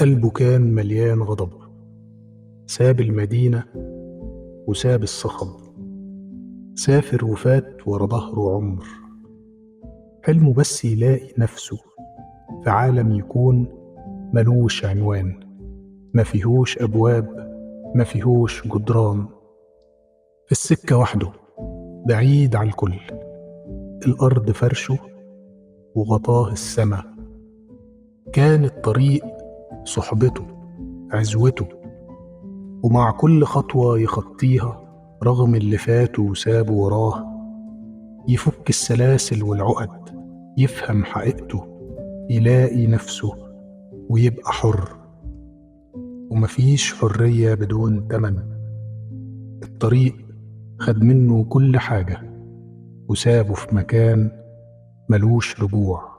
قلبه كان مليان غضب، ساب المدينة وساب الصخب، سافر وفات ورا ظهره عمر. حلمه بس يلاقي نفسه في عالم يكون ملوش عنوان، ما فيهوش أبواب، ما فيهوش جدران، في السكة وحده بعيد عن الكل. الأرض فرشه وغطاه السما، كان الطريق صحبته عزوته، ومع كل خطوة يخطيها رغم اللي فاته وسابه وراه يفك السلاسل والعقد، يفهم حقيقته، يلاقي نفسه ويبقى حر. ومفيش حرية بدون تمن. الطريق خد منه كل حاجة وسابه في مكان ملوش رجوع.